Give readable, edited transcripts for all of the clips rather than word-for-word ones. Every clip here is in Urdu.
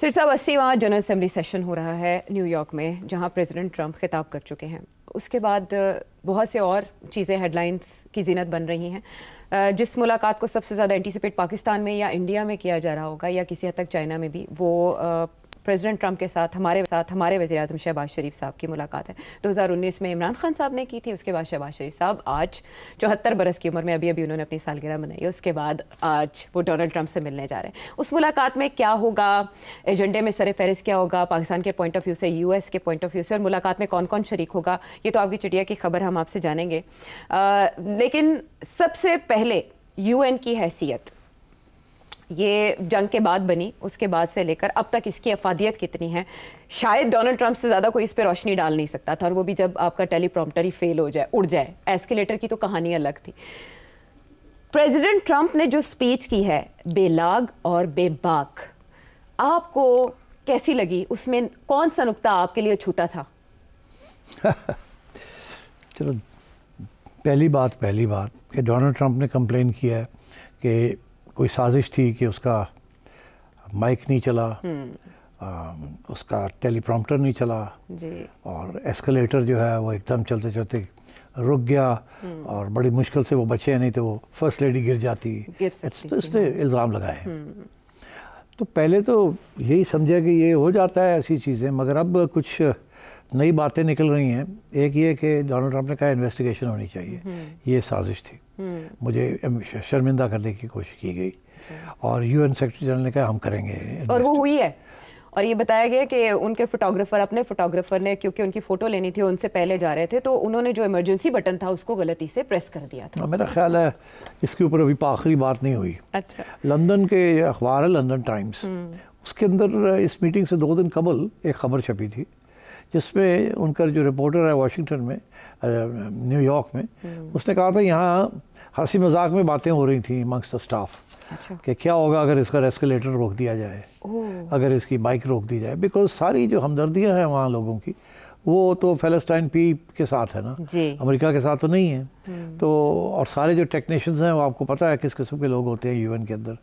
سر صاحب 80واں جنرل اسمبلی سیشن ہو رہا ہے نیو یارک میں، جہاں پریزیڈنٹ ٹرمپ خطاب کر چکے ہیں. اس کے بعد بہت سے اور چیزیں ہیڈ لائنز کی زینت بن رہی ہیں. جس ملاقات کو سب سے زیادہ اینٹیسپیٹ پاکستان میں یا انڈیا میں کیا جا رہا ہوگا یا کسی حد تک چائنا میں بھی، وہ پریزیڈنٹ ٹرمپ کے ساتھ ہمارے وزیر اعظم شہباز شریف صاحب کی ملاقات ہے. 2019 میں عمران خان صاحب نے کی تھی، اس کے بعد شہباز شریف صاحب آج 74 برس کی عمر میں ابھی انہوں نے اپنی سالگرہ منائی ہے. اس کے بعد آج وہ ڈونلڈ ٹرمپ سے ملنے جا رہے ہیں. اس ملاقات میں کیا ہوگا، ایجنڈے میں سر فہرست کیا ہوگا پاکستان کے پوائنٹ آف ویو سے، یو ایس کے پوائنٹ آف ویو سے، اور ملاقات میں کون کون شریک ہوگا، یہ تو آپ کی چٹیا کی خبر ہم آپ سے جانیں گے. لیکن سب سے پہلے یو این کی حیثیت یہ جنگ کے بعد بنی، اس کے بعد سے لے کر اب تک اس کی افادیت کتنی ہے؟ شاید ڈونلڈ ٹرمپ سے زیادہ کوئی اس پہ روشنی ڈال نہیں سکتا تھا، اور وہ بھی جب آپ کا ٹیلی پرومپٹر ہی فیل ہو جائے، اڑ جائے. ایسکیلیٹر کی تو کہانی الگ تھی. پریزیڈنٹ ٹرمپ نے جو سپیچ کی ہے بے لاگ اور بے باک، آپ کو کیسی لگی؟ اس میں کون سا نقطہ آپ کے لیے چھوتا تھا؟ چلو پہلی بات کہ ڈونلڈ ٹرمپ نے کمپلین کیا ہے کہ کوئی سازش تھی کہ اس کا مائک نہیں چلا، اس کا ٹیلی پرومپٹر نہیں چلا، اور ایسکلیٹر جو ہے وہ ایک دم چلتے چلتے رک گیا، اور بڑی مشکل سے وہ بچے، نہیں تو وہ فرسٹ لیڈی گر جاتی. اس نے الزام لگائے. تو پہلے تو یہی سمجھا کہ یہ ہو جاتا ہے ایسی چیزیں، مگر اب کچھ نئی باتیں نکل رہی ہیں. ایک یہ کہ ڈونلڈ ٹرمپ نے کہا انویسٹیگیشن ہونی چاہیے، یہ سازش تھی، مجھے شرمندہ کرنے کی کوشش کی گئی، اور یو این سیکرٹری جنرل نے کہا ہم کریں گے، اور وہ ہوئی ہے. اور یہ بتایا گیا کہ ان کے اپنے فوٹوگرافر نے، کیونکہ ان کی فوٹو لینی تھی، ان سے پہلے جا رہے تھے، تو انہوں نے جو ایمرجنسی بٹن تھا اس کو غلطی سے پریس کر دیا تھا. میرا خیال ہے اس کے اوپر ابھی آخری بات نہیں ہوئی. اچھا. لندن کے اخبار ہے لندن ٹائمز، اس کے اندر اس میٹنگ سے 2 دن قبل ایک خبر چھپی تھی جس میں ان کا جو رپورٹر ہے واشنگٹن میں، نیو یارک میں، اس نے کہا تھا یہاں ہنسی مذاق میں باتیں ہو رہی تھیں امنگسٹ دا اسٹاف کہ کیا ہوگا اگر اس کا ایسکلیٹر روک دیا جائے، اگر اس کی بائک روک دی جائے، بیکاز ساری جو ہمدردیاں ہیں وہاں لوگوں کی وہ تو فلسطین پی کے ساتھ ہے نا، امریکہ کے ساتھ تو نہیں ہے. تو اور سارے جو ٹیکنیشینز ہیں وہ آپ کو پتہ ہے کس قسم کے لوگ ہوتے ہیں یو این کے اندر،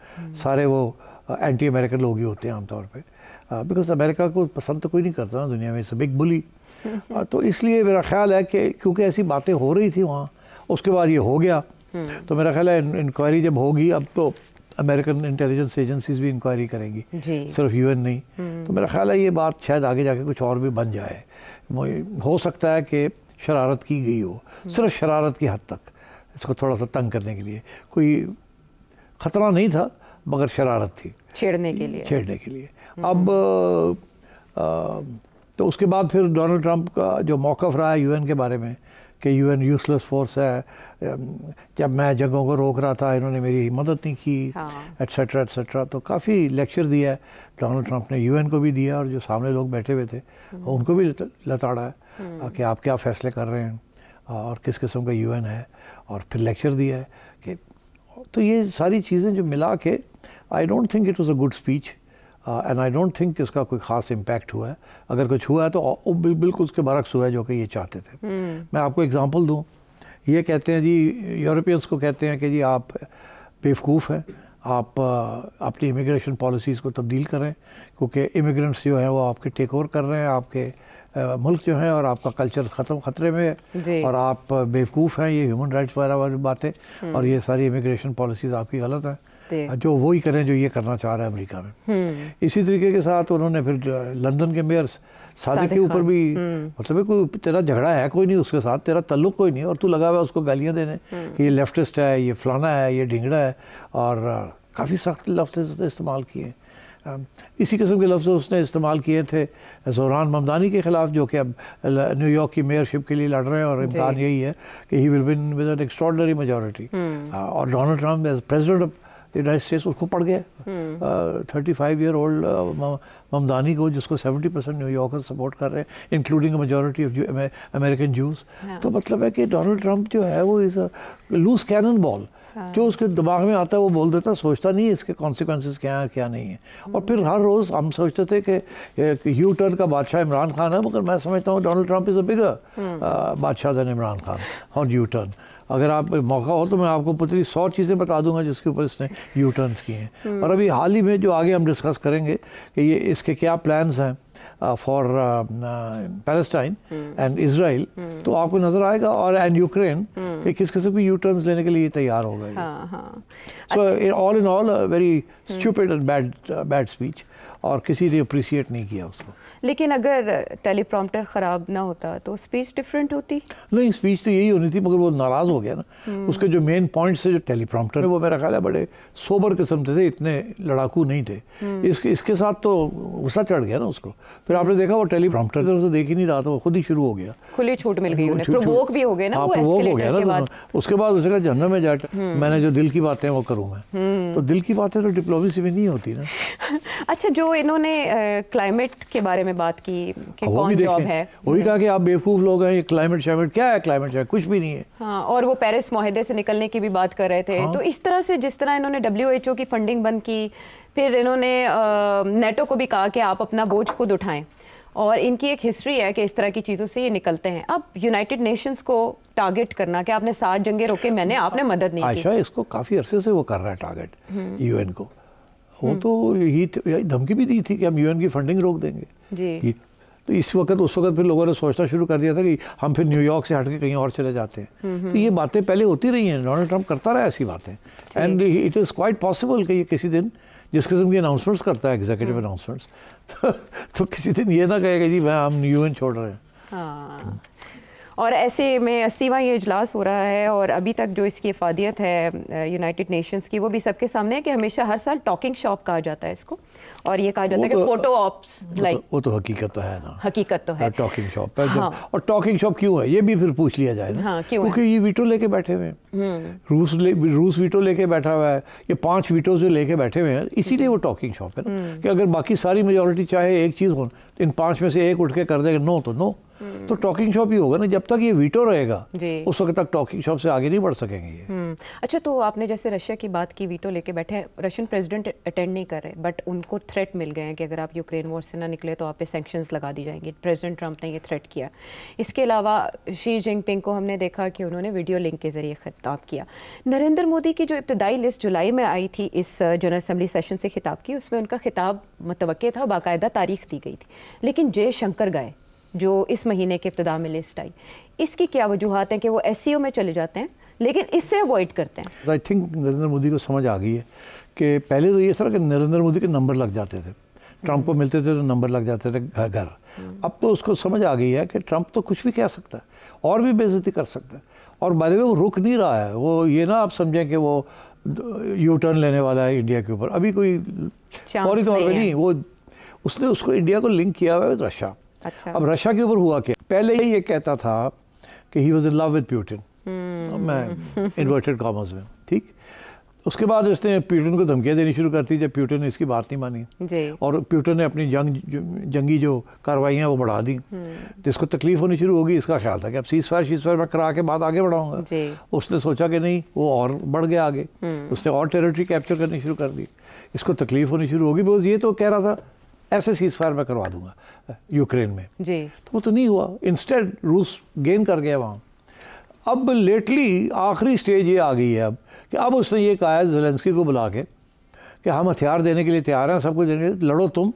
سارے وہ اینٹی امریکن لوگ ہی ہوتے ہیں عام طور پہ، بیکاز امریکہ کو پسند تو کوئی نہیں کرتا نا دنیا میں، بگ بلی. تو اس لیے میرا خیال ہے کہ کیونکہ ایسی باتیں ہو رہی تھی وہاں، اس کے بعد یہ ہو گیا، تو میرا خیال ہے انکوائری جب ہوگی اب تو امریکن انٹیلیجنس ایجنسیز بھی انکوائری کریں گی، صرف یو این نہیں. تو میرا خیال ہے یہ بات شاید آگے جا کے کچھ اور بھی بن جائے. ہو سکتا ہے کہ شرارت کی گئی ہو، صرف شرارت کی حد تک، اس کو تھوڑا سا تنگ کرنے کے لیے. کوئی خطرہ نہیں تھا مگر شرارت تھی، چھیڑنے کے لیے. اب تو اس کے بعد پھر ڈونلڈ ٹرمپ کا جو موقف رہا ہے یو این کے بارے میں کہ یو این یوزلیس فورس ہے، جب میں جنگوں کو روک رہا تھا انہوں نے میری مدد نہیں کی، ایٹسیٹرا ایٹسیٹرا. تو کافی لیکچر دیا ہے ڈونلڈ ٹرمپ نے، یو این کو بھی دیا اور جو سامنے لوگ بیٹھے ہوئے تھے ان کو بھی لتاڑا ہے کہ آپ کیا فیصلے کر رہے ہیں اور کس قسم کا یو این ہے، اور پھر لیکچر دیا ہے کہ. تو یہ ساری چیزیں جو ملا کے آئی don't think it was a good speech, and I don't think کہ اس کا کوئی خاص امپیکٹ ہوا ہے. اگر کچھ ہوا ہے تو بالکل اس کے برعکس ہوا ہے جو کہ یہ چاہتے تھے. میں آپ کو اگزامپل دوں، یہ کہتے ہیں جی یورپینس کو کہتے ہیں کہ جی آپ بیوقوف ہیں، آپ اپنی امیگریشن پالیسیز کو تبدیل کریں، کیونکہ امیگرنٹس جو ہیں وہ آپ کے ٹیک اوور کر رہے ہیں آپ کے ملک جو ہیں، اور آپ کا کلچر خطرے میں ہے، اور آپ بیوقوف ہیں. یہ ہیومن رائٹس وغیرہ والی باتیں، اور یہ ساری امیگریشن پالیسیز آپ کی غلط ہیں، جو وہی کریں جو یہ کرنا چاہ رہا ہے امریکہ میں. اسی طریقے کے ساتھ انہوں نے پھر لندن کے میئر صادق کے اوپر بھی مطلب کوئی تیرا جھگڑا ہے کوئی نہیں اس کے ساتھ، تیرا تعلق کوئی نہیں، اور تو لگا ہوا ہے اس کو گالیاں دینے کہ یہ لیفٹسٹ ہے، یہ فلانا ہے، یہ ڈھنگڑا ہے، اور کافی سخت لفظ استعمال کیے. اسی قسم کے لفظ اس نے استعمال کیے تھے زہران ممدانی کے خلاف، جو کہ اب نیو یارک کی میئرشپ کے لیے لڑ رہے ہیں، اور امکان یہی ہے کہ he will win with an extraordinary majority. اور Donald Trump as president of United States اس کو پڑ گئے 35 ایئر اولڈ ممدانی کو، جس کو 70% نیو یارکر سپورٹ کر رہے ہیں، انکلوڈنگ میجورٹی آف امریکن جوز. تو مطلب ہے کہ ڈونلڈ ٹرمپ جو ہے وہ از اے لوز کینن بال، جو اس کے دماغ میں آتا ہے وہ بول دیتا، سوچتا نہیں اس کے کانسیکوینسز کیا ہیں کیا نہیں ہیں. اور پھر ہر روز ہم سوچتے تھے کہ یو ٹرن کا بادشاہ عمران خان ہے، مگر میں سمجھتا ہوں Donald Trump is a bigger badshah than Imran Khan on U turn. اگر آپ موقع ہو تو میں آپ کو پوری 100 چیزیں بتا دوں گا جس کے اوپر اس نے یو ٹرنس کیے ہیں. اور ابھی حال ہی میں جو آگے ہم ڈسکس کریں گے کہ یہ اس کے کیا پلانز ہیں فار پیلسٹائن اینڈ اسرائیل, تو آپ کو نظر آئے گا, اور اینڈ یوکرین کہ کس قسم کی یو ٹرنس لینے کے لیے تیار ہو گئے. So all in all very stupid and bad speech, اور کسی نے اپریشیٹ نہیں کیا اس کو. لیکن اگر ٹیلی پرومپٹر خراب نہ ہوتا تو اسپیچ ڈفرینٹ ہوتی؟ نہیں, اسپیچ تو یہی ہونی تھی, مگر وہ ناراض ہو گیا نا. اس کے جو مین پوائنٹس تھے جو ٹیلی پرومپٹر, وہ میرا خیال ہے بڑے سوبر قسم تھے, اتنے لڑاکو نہیں تھے. اس کے ساتھ تو غصہ چڑھ گیا نا اس کو. پھر آپ نے دیکھا وہ ٹیلی پرومپٹر تو دیکھ ہی نہیں رہا تھا, وہ خود ہی شروع ہو گیا, کھلی چھوٹ مل گئی انہیں, پرووک بھی ہو گئے نا, پرووک ہو گیا نا. اس کے بعد اسے کہا جہنم میں جا میں نے جو دل کی باتیں وہ کروں میں. تو دل کی باتیں تو ڈپلومیسی میں نہیں ہوتی نا. اچھا, جو انہوں نے کلائمیٹ کے بارے میں بات کی کہ کون جاب ہے, وہی کہا کہ آپ بیوقوف لوگ ہیں, یہ کلائمیٹ شائمیٹ کیا ہے, کلائمیٹ شائمیٹ کچھ بھی نہیں ہے. ہاں, اور وہ پیرس معاہدے سے نکلنے کی بھی بات کر رہے تھے. تو اس طرح سے جس طرح انہوں نے WHO کی فنڈنگ بند کی, پھر انہوں نے نیٹو کو بھی کہا کہ آپ اپنا بوجھ خود اٹھائیں, اور ان کی ایک ہسٹری ہے کہ اس طرح کی چیزوں سے یہ نکلتے ہیں. اب یونائٹڈ نیشنز کو ٹارگٹ کرنا کہ آپ نے 7 جنگیں روکے, آپ نے مدد نہیں کی. عائشہ, اس کو کافی عرصے سے وہ کر رہا ہے ٹارگٹ UN کو. وہ تو یہی دھمکی بھی دی تھی کہ ہم UN کی فنڈنگ روک دیں گے. جی. تو اس وقت پھر لوگوں نے سوچنا شروع کر دیا تھا کہ ہم پھر نیو یارک سے ہٹ کے کہیں اور چلے جاتے ہیں. تو یہ باتیں پہلے ہوتی رہی ہیں, ڈونلڈ ٹرمپ کرتا رہا ایسی باتیں. And it is quite possible کہ یہ کسی دن جس قسم کی اناؤنسمنٹس کرتا ہے, ایگزیکٹو اناؤنسمنٹس, تو کسی دن یہ نہ کہے گا جی ہم UN چھوڑ رہے ہیں. ہاں, اور ایسے میں 80واں یہ اجلاس ہو رہا ہے, اور ابھی تک جو اس کی افادیت ہے یونائٹڈ نیشنز کی وہ بھی سب کے سامنے ہے کہ ہمیشہ ہر سال ٹاکنگ شاپ کہا جاتا ہے اس کو, اور یہ کہا جاتا ہے کہ فوٹو آپس لائک, وہ تو حقیقت تو ہے نا, حقیقت تو ہے ٹاکنگ شاپ ہے. اور ٹاکنگ شاپ کیوں ہے یہ بھی پھر پوچھ لیا جائے نا, کیونکہ یہ ویٹو لے کے بیٹھے ہوئے ہیں. روس ویٹو لے کے بیٹھا ہوا ہے, یہ 5 ویٹو جو لے کے بیٹھے ہوئے ہیں, اسی لیے وہ ٹاکنگ شاپ ہے نا, کہ اگر باقی ساری میجورٹی چاہے ایک چیز ہو, ان 5 میں سے ایک اٹھ کے کر دے گا نو تو نو, تو ٹاکنگ شاپ ہی ہوگا نا. جب تک یہ ویٹو رہے گا اس وقت تک ٹاکنگ شاپ سے آگے نہیں بڑھ سکیں گے یہ. اچھا, تو آپ نے جیسے رشیا کی بات کی, ویٹو لے کے بیٹھے, رشین پریزیڈنٹ اٹینڈ نہیں کر رہے, بٹ ان کو تھریٹ مل گئے ہیں کہ اگر آپ یوکرین وار سے نہ نکلے تو آپ پہ سینکشنز لگا دی جائیں گی. پریزیڈنٹ ٹرمپ نے یہ تھریٹ کیا. اس کے علاوہ شی جن پنگ کو ہم نے دیکھا کہ انہوں نے ویڈیو لنک کے ذریعے خطاب کیا. نریندر مودی کی جو ابتدائی لسٹ جولائی میں آئی تھی اس جنرل اسمبلی سیشن سے خطاب کی, اس میں ان کا خطاب متوقع تھا, باقاعدہ تاریخ دی گئی تھی. لیکن جے شنکر گئے جو اس مہینے کے ابتدا میں لسٹ آئی, اس کی کیا وجوہات ہیں کہ وہ SCO میں چلے جاتے ہیں لیکن اس سے اوائڈ کرتے ہیں؟ آئی تھنک نریندر مودی کو سمجھ آ گئی ہے کہ پہلے تو یہ تھا کہ نریندر مودی کے نمبر لگ جاتے تھے, ٹرمپ کو ملتے تھے تو نمبر لگ جاتے تھے گھر. اب تو اس کو سمجھ آ گئی ہے کہ ٹرمپ تو کچھ بھی کہہ سکتا ہے اور بھی بے عزتی کر سکتا ہے, اور بائی دا وے وہ رک نہیں رہا ہے. وہ یہ نہ آپ سمجھیں کہ وہ یو ٹرن لینے والا ہے انڈیا کے اوپر, ابھی کوئی فوری طور پہ نہیں. وہ اس نے اس کو انڈیا کو لنک کیا ہوا ہے رشیا. اب رشیا کے اوپر ہوا کیا, پہلے یہ کہتا تھا کہ he was in love with Putin, میں انورٹڈ کامرز میں, ٹھیک. اس کے بعد اس نے پیوٹن کو دھمکیاں دینی شروع کرتی جب پیوٹن نے اس کی بات نہیں مانی, اور پیوٹن نے اپنی جنگی جو کاروائیاں وہ بڑھا دیں, تو اس کو تکلیف ہونی شروع ہوگی. اس کا خیال تھا کہ اب سیز فائر میں کرا کے بعد آگے بڑھاؤں گا. اس نے سوچا کہ نہیں, وہ اور بڑھ گیا آگے, اس نے اور ٹیریٹری کیپچر کرنی شروع کر دی. اس کو تکلیف ہونی شروع ہوگی, بس یہ تو کہہ رہا تھا ایسے سیز فائر میں کروا دوں گا یوکرین میں, تو وہ تو نہیں ہوا. انسٹیڈ روس گین کر گیا وہاں. اب لیٹلی آخری سٹیج یہ آ گئی ہے اب کہ اب اس نے یہ کہا ہے زیلنسکی کو بلا کے کہ ہم ہتھیار دینے کے لیے تیار ہیں, سب کچھ دیں گے, لڑو تم,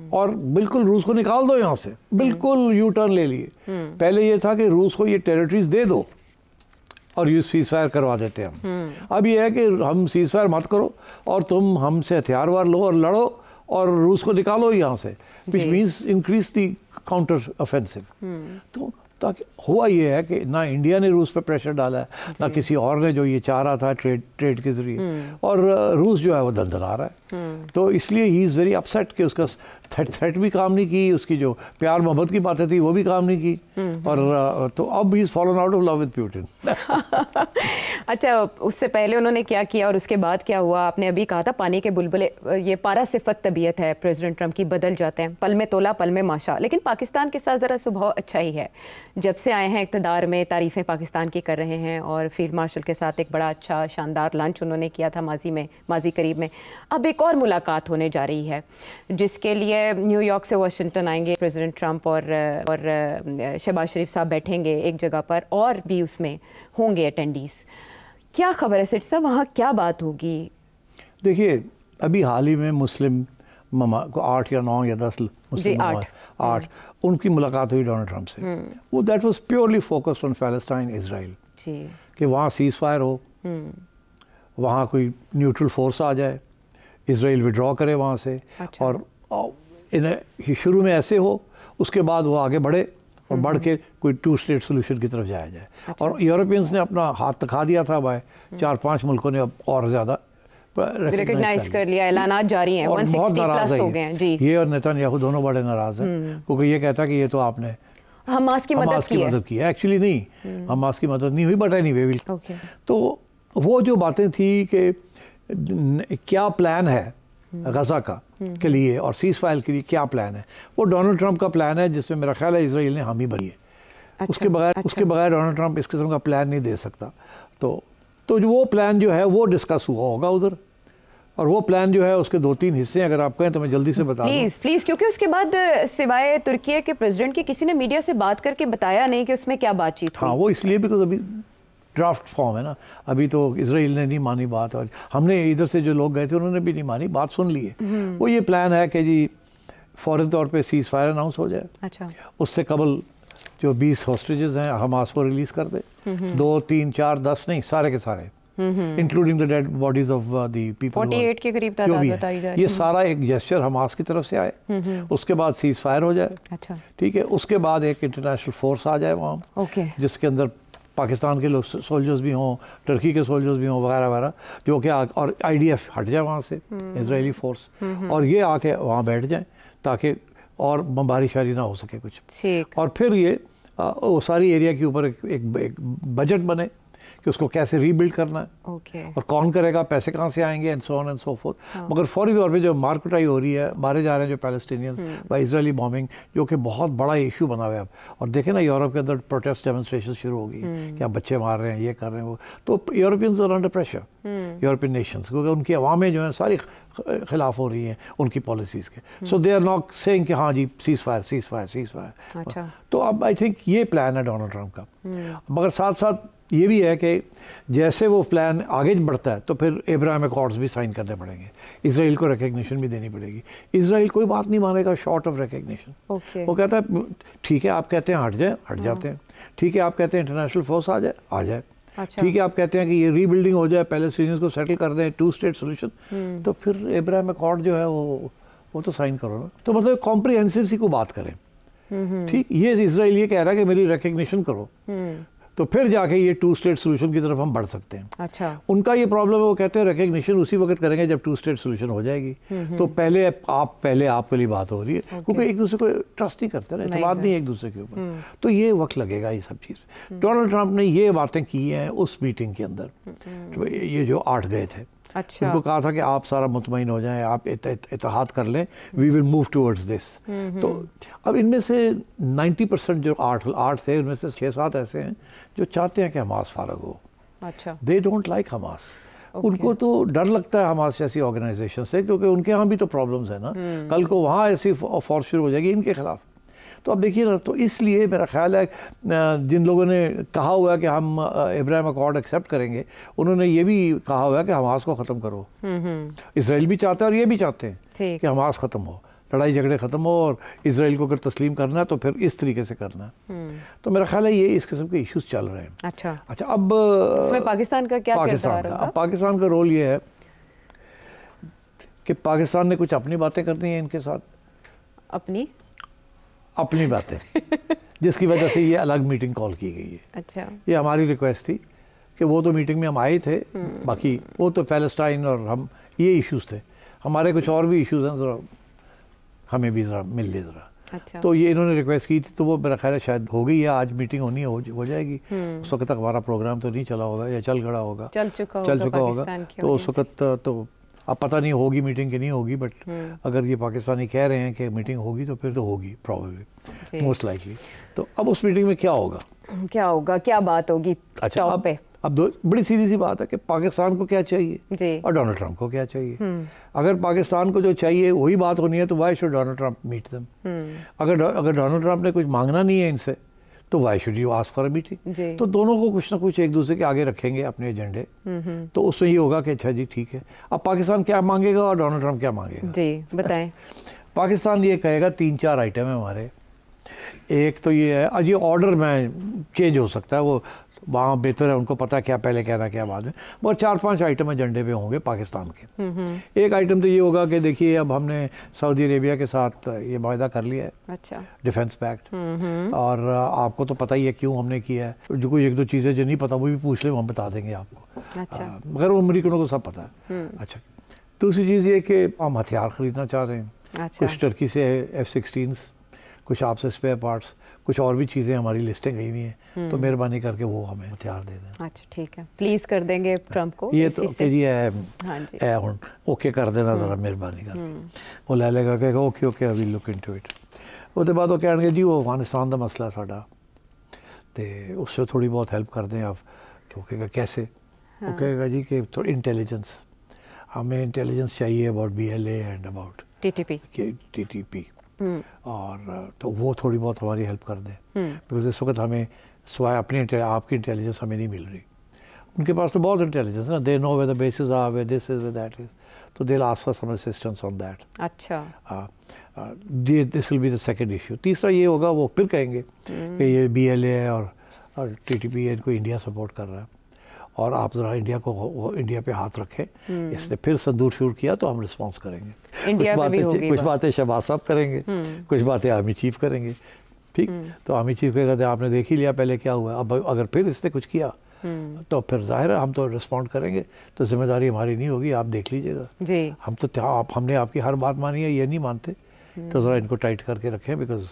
اور بالکل روس کو نکال دو یہاں سے. بالکل یو ٹرن لے لیے. پہلے یہ تھا کہ روس کو یہ ٹیریٹریز دے دو اور یہ سیز فائر کروا دیتے ہم. اب یہ ہے کہ ہم سیز فائر مت کرو اور تم ہم سے ہتھیار وار لو اور لڑو اور روس کو نکالو یہاں سے, which means increase the counter آفینسو. تو تاکہ ہوا یہ ہے کہ نہ انڈیا نے روس پہ پریشر ڈالا ہے, نہ کسی اور نے جو یہ چاہ رہا تھا ٹریڈ کے ذریعے, اور روس جو ہے وہ دندلا رہا ہے. تو اس لیے ہی از ویری اپسیٹ کہ اس کا تھریٹ بھی کام نہیں کی, اس کی جو پیار محبت کی باتیں تھیں وہ بھی کام نہیں کی, اور تو اب he is fallen out of love with Putin. اچھا, اس سے پہلے انہوں نے کیا کیا اور اس کے بعد کیا ہوا؟ آپ نے ابھی کہا تھا پانی کے بلبلے, یہ پارا صفت طبیعت ہے پریزیڈنٹ ٹرمپ کی, بدل جاتے ہیں, پل میں تولا پل میں ماشا. لیکن پاکستان کے ساتھ ذرا سبھاؤ اچھا ہی ہے. جب سے آئے ہیں اقتدار میں تعریفیں پاکستان کی کر رہے ہیں, اور فیلڈ مارشل کے ساتھ ایک بڑا اچھا شاندار لنچ انہوں نے کیا تھا ماضی قریب میں. اب ایک اور ملاقات ہونے جا رہی ہے جس کے لیے یہ نیو یارک سے واشنگٹن آئیں گے پریزیڈنٹ ٹرمپ اور شہباز شریف صاحب بیٹھیں گے ایک جگہ پر اور بھی اس میں ہوں گے اٹینڈیز. کیا خبر ہے سیٹ صاحب وہاں کیا بات ہوگی؟ دیکھیے ابھی حال ہی میں مسلم 8 یا 9 یا 10 مسلم 8 ان کی ملاقات ہوئی ڈونلڈ ٹرمپ سے. وہ that was purely focused on فلسطین اسرائیل کہ وہاں سیز فائر ہو, وہاں کوئی نیوٹرل فورس آ جائے, اسرائیل وڈرا کرے وہاں سے, اور شروع میں ایسے ہو, اس کے بعد وہ آگے بڑھے اور بڑھ کے کوئی 2 اسٹیٹ سولوشن کی طرف جایا جائے. اور یورپینس نے اپنا ہاتھ دکھا دیا تھا بھائی, 4-5 ملکوں نے اب اور زیادہ ریکگنائز کر لیا, اعلانات جاری ہیں, 160 پلس ہو گئے ہیں. جی, یہ اور نیتن یاہو دونوں بڑے ناراض ہیں کیونکہ یہ کہتا کہ یہ تو آپ نے حماس کی مدد کی ہے. ایکچولی نہیں, حماس کی مدد نہیں ہوئی, بٹ اینی وے. تو وہ جو باتیں تھیں کہ کیا پلان ہے غزہ کا کے لیے اور سیز فائر کے لیے کیا پلان ہے, وہ ڈونلڈ ٹرمپ کا پلان ہے جس میں میرا خیال ہے اسرائیل نے حامی بھری ہے. اس کے بغیر ڈونلڈ ٹرمپ اس قسم کا پلان نہیں دے سکتا. تو جو وہ پلان جو ہے وہ ڈسکس ہوا ہوگا ادھر, اور وہ پلان جو ہے اس کے 2-3 حصے اگر آپ کہیں تو میں جلدی سے بتا دوں پلیز, کیونکہ اس کے بعد سوائے ترکیہ کے پریزیڈنٹ کے کسی نے میڈیا سے بات کر کے بتایا نہیں کہ اس میں کیا بات چیت ہوئی. ہاں, وہ اس لیے بیکاز ابھی ڈرافٹ فارم ہے نا, ابھی تو اسرائیل نے نہیں مانی بات, اور ہم نے ادھر سے جو لوگ گئے تھے انہوں نے بھی نہیں مانی بات, سن لی ہے. وہ یہ پلان ہے کہ جی فوراً طور پہ سیز فائر اناؤنس ہو جائے, اس سے قبل جو 20 ہوسٹیجز ہیں حماس کو ریلیز کر دے, 2, 3, 4, 10 نہیں, سارے کے سارے, including the dead bodies of the people 48 کے قریب تعداد بتائی جا رہی ہے. یہ سارا ایک جیسچر حماس کی طرف سے آئے, اس کے بعد سیز فائر ہو جائے, ٹھیک ہے, اس کے بعد ایک انٹرنیشنل فورس آ جائے وہاں, جس کے اندر پاکستان کے لوگ سولجرز بھی ہوں, ٹرکی کے سولجرز بھی ہوں وغیرہ وغیرہ, جو کہ اور IDF ہٹ جائے وہاں سے, اسرائیلی فورس, اور یہ آ کے وہاں بیٹھ جائیں تاکہ اور بمباری شاری نہ ہو سکے کچھ. اور پھر یہ وہ ساری ایریا کے اوپر ایک بجٹ بنے کہ اس کو کیسے ری بلڈ کرنا ہے, اور کون کرے گا, پیسے کہاں سے آئیں گے, and so on and so forth. مگر فوری طور پہ جو مارکٹائی ہو رہی ہے, مارے جا رہے ہیں جو پیلسٹینینز بائی اسرائیلی بامبنگ, جو کہ بہت بڑا ایشو بنا ہوا ہے اب. اور دیکھیں نا یورپ کے اندر پروٹیسٹ ڈیمونسٹریشن شروع ہو گئی کہ اب بچے مار رہے ہیں, یہ کر رہے ہیں, وہ. تو Europeans are under pressure, European nations, کیونکہ ان کی عوامیں جو ہیں ساری خلاف ہو رہی ہیں ان کی پالیسیز کے. So they are not seeing کہ ہاں جی ceasefire ceasefire ceasefire. تو اب آئی تھنک یہ پلان ہے ڈونلڈ ٹرمپ کا. مگر ساتھ ساتھ یہ بھی ہے کہ جیسے وہ پلان آگے بڑھتا ہے تو پھر ابراہیم اکارڈز بھی سائن کرنے پڑیں گے, اسرائیل کو ریکگنیشن بھی دینی پڑے گی. اسرائیل کوئی بات نہیں مانے گا شارٹ آف ریکگنیشن. وہ کہتا ہے ٹھیک ہے آپ کہتے ہیں ہٹ جائیں, ہٹ جاتے ہیں, ٹھیک ہے آپ کہتے ہیں انٹرنیشنل فورس آ جائے, آ جائے, ٹھیک ہے آپ کہتے ہیں کہ یہ ری بلڈنگ ہو جائے, پیلسٹینیئنز کو سیٹل کر دیں, 2 اسٹیٹ سولوشن, تو پھر ابراہیم اکارڈ جو ہے وہ تو سائن کرو نا. تو مطلب کمپریہنسو سی کو بات کریں, ٹھیک. یہ اسرائیل یہ کہہ رہا ہے کہ میری ریکگنیشن کرو, تو پھر جا کے یہ 2 اسٹیٹ سولوشن کی طرف ہم بڑھ سکتے ہیں. ان کا یہ پرابلم ہے, وہ کہتے ہیں ریکگنیشن اسی وقت کریں گے جب 2 اسٹیٹ سولوشن ہو جائے گی. تو پہلے آپ کے لیے بات ہو رہی ہے, کیونکہ ایک دوسرے کو ٹرسٹ نہیں کرتے نا, اعتماد نہیں ایک دوسرے کے اوپر. تو یہ وقت لگے گا یہ سب چیز. ڈونلڈ ٹرمپ نے یہ باتیں کی ہیں اس میٹنگ کے اندر, یہ جو 8 گئے تھے, ان کو کہا تھا کہ آپ سارا مطمئن ہو جائیں, آپ اتحاد کر لیں, وی ول موو ٹورڈز دس. تو اب ان میں سے 90% جو 8 تھے, ان میں سے 6-7 ایسے ہیں جو چاہتے ہیں کہ حماس فارغ ہو. They don't like Hamas. ان کو تو ڈر لگتا ہے حماس جیسی آرگنائزیشن سے, کیونکہ ان کے ہاں بھی تو پرابلمز ہیں نا, کل کو وہاں ایسی فورس شروع ہو جائے گی ان کے خلاف. تو اب دیکھیے نا, تو اس لیے میرا خیال ہے جن لوگوں نے کہا ہوا ہے کہ ہم ابراہیم اکارڈ ایکسیپٹ کریں گے, انہوں نے یہ بھی کہا ہوا ہے کہ حماس کو ختم کرو. اسرائیل بھی چاہتا ہے اور یہ بھی چاہتے ہیں کہ حماس ختم ہو, لڑائی جھگڑے ختم ہو, اور اسرائیل کو اگر تسلیم کرنا ہے تو پھر اس طریقے سے کرنا ہے. تو میرا خیال ہے یہ اس قسم کے ایشوز چل رہے ہیں. اچھا, اب اس میں پاکستان کا کیا کردار ہے؟ اب پاکستان کا رول یہ ہے کہ پاکستان نے کچھ اپنی باتیں کرنی ہیں ان کے ساتھ, اپنی باتیں, جس کی وجہ سے یہ الگ میٹنگ کال کی گئی ہے. اچھا, یہ ہماری ریکویسٹ تھی کہ وہ تو میٹنگ میں ہم آئے تھے, باقی وہ تو فلسطین اور ہم یہ ایشوز تھے, ہمارے کچھ اور بھی ایشوز ہیں, ذرا ہمیں بھی ذرا مل لے ذرا. تو یہ انہوں نے ریکویسٹ کی تھی, تو وہ میرا خیال ہے شاید ہو گئی ہے, آج میٹنگ ہونی ہے, ہو جائے گی. اس وقت تک ہمارا پروگرام تو نہیں چلا ہوگا, یا چل کھڑا ہوگا, چل چکا ہوگا. تو اس وقت تو اب پتہ نہیں ہوگی میٹنگ کہ نہیں ہوگی, بٹ اگر یہ پاکستانی کہہ رہے ہیں کہ میٹنگ ہوگی تو پھر تو ہوگی پروبیبلی, موسٹ لائکلی. تو اب اس میٹنگ میں کیا ہوگا, کیا بات ہوگی؟ اچھا, اب بڑی سیدھی سی بات ہے کہ پاکستان کو کیا چاہیے اور ڈونلڈ ٹرمپ کو کیا چاہیے. اگر پاکستان کو جو چاہیے وہی بات ہونی ہے تو why should Donald Trump meet them. اگر ڈونلڈ ٹرمپ نے کچھ مانگنا نہیں ہے ان سے تو why should you ask for a meeting. تو دونوں کو کچھ نہ کچھ ایک دوسرے کے آگے رکھیں گے اپنے ایجنڈے, تو اس میں یہ ہوگا کہ اچھا جی ٹھیک ہے. اب پاکستان کیا مانگے گا اور ڈونلڈ ٹرمپ کیا مانگے گا؟ جی بتائیں. پاکستان یہ کہے گا 3-4 آئٹم ہیں ہمارے. ایک تو یہ ہے, یہ آرڈر میں چینج ہو سکتا ہے, وہ وہاں بہتر ہے ان کو پتہ کیا پہلے کہنا کیا بعد میں, اور 4-5 آئٹم ایجنڈے پہ ہوں گے پاکستان کے. ایک آئٹم تو یہ ہوگا کہ دیکھیے اب ہم نے سعودی عربیہ کے ساتھ یہ معاہدہ کر لیا ہے, اچھا ڈیفنس پیکٹ, اور آپ کو تو پتہ ہی ہے کیوں ہم نے کیا ہے. جو کوئی 1-2 چیزیں جو نہیں پتہ وہ بھی پوچھ لیں, ہم بتا دیں گے آپ کو. مگر امریکنوں کو سب پتہ ہے. اچھا, دوسری چیز یہ کہ ہم ہتھیار خریدنا چاہ رہے ہیں, کچھ ٹرکی سے F-16s, کچھ آپ سے اسپیئر پارٹس, کچھ اور بھی چیزیں ہماری لسٹیں گئی ہوئی ہیں, تو مہربانی کر کے وہ ہمیں ہتھیار دے دیں. اچھا ٹھیک ہے, پلیز کر دیں گے ٹرمپ کو یہ تو کہ جی ہے اوکے کر دینا ذرا مہربانی کر کے. وہ لے لے گا کہ اوکے اوکے ابھی لک انٹو اٹ. اس کے بعد وہ کہیں گے جی وہ افغانستان کا مسئلہ ہے ساڈا, تو اس سے تھوڑی بہت ہیلپ کر دیں آپ. کہے گا کیسے؟ وہ کہے گا جی کہ تھوڑی انٹیلیجنس, ہمیں انٹیلیجنس چاہیے about BLA and about TTP, اور تو وہ تھوڑی بہت ہماری ہیلپ کر دیں. بیکاز اس وقت ہمیں سوائے اپنی آپ کی انٹیلیجنس ہمیں نہیں مل رہی. ان کے پاس تو بہت انٹیلیجنس ہے نا, they know where the bases are, where this is, where that is, تو they will ask for some assistance on that. اچھا, this will be the second issue. تیسرا یہ ہوگا وہ پھر کہیں گے کہ یہ BLA اور TTP ان کو انڈیا سپورٹ کر رہا ہے, اور آپ ذرا انڈیا پہ ہاتھ رکھیں. اس نے پھر صدور شور کیا تو ہم رسپانس کریں گے. کچھ باتیں شہباز صاحب کریں گے, کچھ باتیں آرمی چیف کریں گے. ٹھیک, تو آرمی چیف کہے گا آپ نے دیکھ ہی لیا پہلے کیا ہوا, اب اگر پھر اس نے کچھ کیا تو پھر ظاہر ہے ہم تو رسپونڈ کریں گے, تو ذمہ داری ہماری نہیں ہوگی, آپ دیکھ لیجیے گا. جی ہم نے آپ کی ہر بات مانی ہے, یہ نہیں مانتے, تو ذرا ان کو ٹائٹ کر کے رکھیں. Because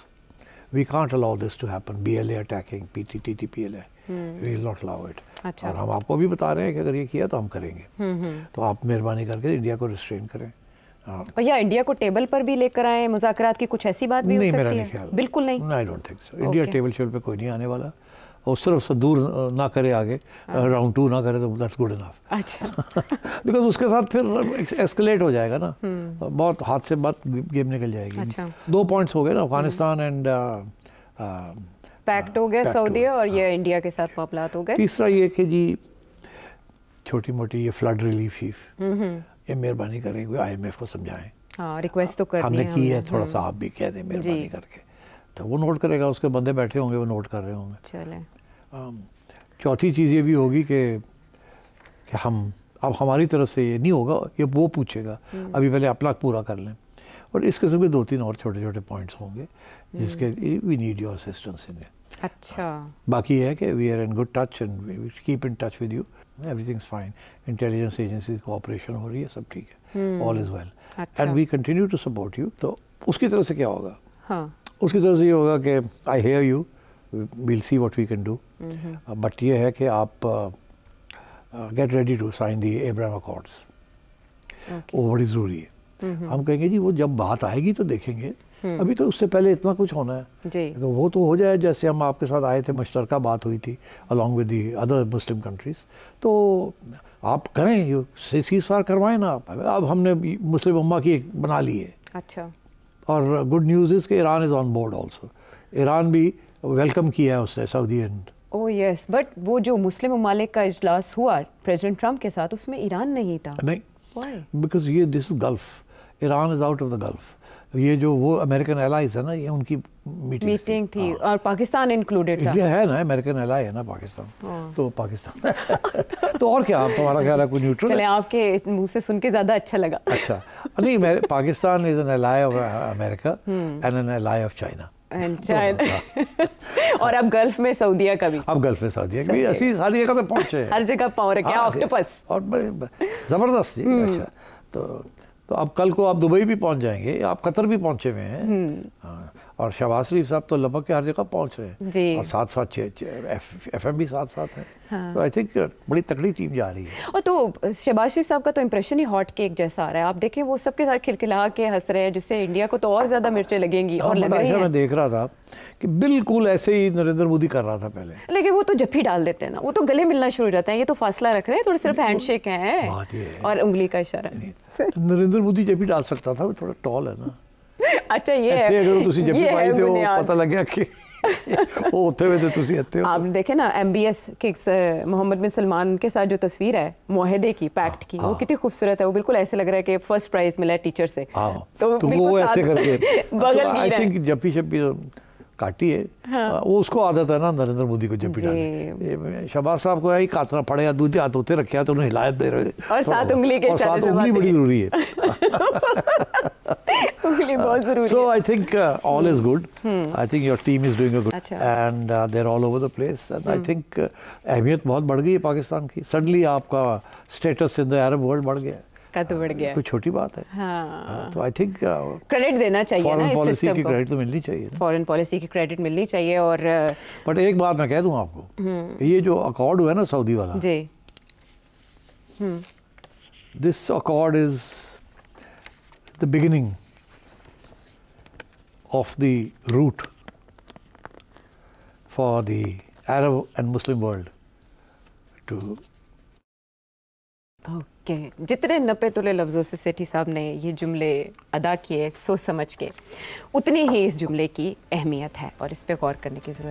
we can't allow this to happen, BLA attacking TTP, we will not allow it. اور ہم آپ کو بھی بتا رہے ہیں کہ اگر یہ کیا تو ہم کریں گے, تو آپ مہربانی کر کے انڈیا کو ریسٹرین کریں. یا انڈیا کو ٹیبل پر بھی لے کر آئیں مذاکرات کی, کچھ ایسی بات بھی ہو سکتی ہے؟ بالکل نہیں, I don't think so. India table شیبل پہ کوئی نہیں آنے والا, اور صرف سے دور نہ کرے آگے, راؤنڈ 2 نہ کرے تو دیٹس گڈ انف. اچھا, بیکاز اس کے ساتھ پھر ایسکلیٹ ہو جائے گا نا, بہت ہاتھ سے بات گیم نکل جائے گی. 2 پوائنٹس ہو گئے نا, افغانستان اینڈ پیکٹ ہو گیا سعودی, اور یہ انڈیا کے ساتھ معاملات ہو گئے. تیسرا یہ کہ جی چھوٹی موٹی یہ فلڈ ریلیف یہ مہربانی کریں, کوئی IMF کو سمجھائیں. ہاں, ریکویسٹ تو کرنی ہے, ہم نے کی ہے, تھوڑا سا آپ بھی کہہ دیں مہربانی کر کے, تو وہ نوٹ کرے گا. اس کے بندے بیٹھے ہوں گے, وہ نوٹ کر رہے ہوں گے. چلیں. چوتھی چیز یہ بھی ہوگی کہ ہم اب ہماری طرف سے یہ نہیں ہوگا, یہ وہ پوچھے گا, ابھی پہلے اپنا پورا کر لیں. اور اس قسم کے 2-3 اور چھوٹے چھوٹے پوائنٹس ہوں گے جس کے we need your assistance in it. اچھا, باقی یہ ہے کہ we are in good touch and we keep in touch with you, everything is fine. Intelligence agency cooperation ہو رہی ہے, سب ٹھیک ہے, all is well, and we continue to support you. تو اس کی طرف سے کیا ہوگا؟ اس کی طرف سے یہ ہوگا کہ I hear you, well see what we can do, but یہ ہے کہ آپ get ready to sign the Abraham Accords, وہ بڑی ضروری ہے. ہم کہیں گے جی وہ جب بات آئے گی تو دیکھیں گے, ابھی تو اس سے پہلے اتنا کچھ ہونا ہے, تو وہ تو ہو جائے. جیسے ہم آپ کے ساتھ آئے تھے, مشترکہ بات ہوئی تھی along with the other Muslim countries, تو آپ کریں, سیز فائر کروائیں نا آپ. اب ہم نے مسلم امہ کی ایک بنا لی ہے. اچھا, اور گڈ نیوز از کہ ایران از آن بورڈ آلسو. ایران بھی ویلکم کیا ہے اس نے سعودی اینڈ. او یس, بٹ وہ جو مسلم ممالک کا اجلاس ہوا پریزیڈنٹ ٹرمپ کے ساتھ, اس میں ایران نہیں تھا. نہیں, بیکاز یہ this is Gulf, Iran is out of the Gulf. یہ جو وہ امریکن الائز ہے نا, یہ ان کی میٹنگ تھی, اور پاکستان انکلوڈیڈ تھا. یہ ہے نا, امریکن الائی ہے نا پاکستان, تو پاکستان تو اور کیا, آپ تمہارا خیال ہے کوئی نیوٹرل؟ چلیں, آپ کے منہ سے سن کے زیادہ اچھا لگا. اچھا, نہیں, Pakistan is an ally of America and an ally of China. اور اب گلف میں سعودیہ کا بھی, اب گلف میں سعودیہ کا بھی, ایسی ساری جگہ تک پہنچے ہیں, ہر جگہ پہنچ رکھے ہیں آکٹوپس, اور زبردست جی. اچھا, تو اب کل کو آپ دبئی بھی پہنچ جائیں گے, آپ قطر بھی پہنچے ہوئے ہیں, اور شہباز شریف صاحب تو لبک کے ہر جگہ پہنچ رہے ہیں جی، اور ساتھ ساتھ ایف ایم بھی ساتھ ساتھ ہیں. تو آئی تھنک بڑی تکڑی ٹیم جا رہی ہے. اور تو شہباز شریف صاحب کا تو امپریشن ہی ہاٹ کیک جیسا آ رہا ہے. آپ دیکھیں وہ سب کے ساتھ کھلکھلا کے ہنس رہے ہیں جس سے انڈیا کو تو اور زیادہ مرچیں لگیں گی اور لگ رہی ہیں. میں دیکھ رہا تھا کہ بالکل ایسے ہی نریندر مودی کر رہا تھا پہلے, لیکن وہ تو جب ہی ڈال دیتے ہیں نا, وہ تو گلے ملنا شروع ہو جاتے ہیں. یہ تو فاصلہ رکھ رہے ہیں, تھوڑے صرف ہینڈ شیک ہیں اور انگلی کا اشارہ. نریندر مودی جب ہی ڈال سکتا تھا, وہ تھوڑا ٹال ہے نا. اچھا یہ ہے, اگر تسی جب بھی پائی تھے پتہ لگ گیا کہ وہ ہوتے ہوئے تھے تسی ہتے ہو. آپ دیکھیں نا ایم بی ایس کے محمد بن سلمان کے ساتھ جو تصویر ہے معاہدے کی, پیکٹ کی, وہ کتنی خوبصورت ہے. وہ بالکل ایسے لگ رہا ہے کہ فرسٹ پرائز ملا ہے ٹیچر سے, تو وہ ایسے کر کے بغل آئی تھنک جب بھی کاٹی ہے. وہ اس کو عادت ہے نا نریندر مودی کو جب بھی ڈالے. شہباز صاحب کو یہی کاتنا پڑے یا دوسرے ہاتھ ہوتے رکھے تو انہیں ہدایت دے رہے, اور ساتھ انگلی کے, اور ساتھ انگلی بڑی ضروری ہے. بہت ضروری ہے. So I think all is good. I think your team is doing a good and they're all over the place and I think اہمیت بہت بڑھ گئی ہے پاکستان کی. Suddenly آپ کا status in the Arab world بڑھ گیا. تو بڑھ گیا, کوئی چھوٹی بات ہے. تو آئی تھنک کریڈٹ دینا چاہیے نا, فارن پالیسی کی کریڈٹ تو ملنی چاہیے. فارن پالیسی کی کریڈٹ ملنی چاہیے. اور بٹ ایک بات میں کہہ دوں آپ کو, یہ جو اکارڈ ہوا ہے نا سعودی والا, جی, this accord is the beginning of the route for the Arab and Muslim world to جتنے نپے تلے لفظوں سے سیٹھی صاحب نے یہ جملے ادا کیے سوچ سمجھ کے, اتنی ہی اس جملے کی اہمیت ہے اور اس پہ غور کرنے کی ضرورت ہے.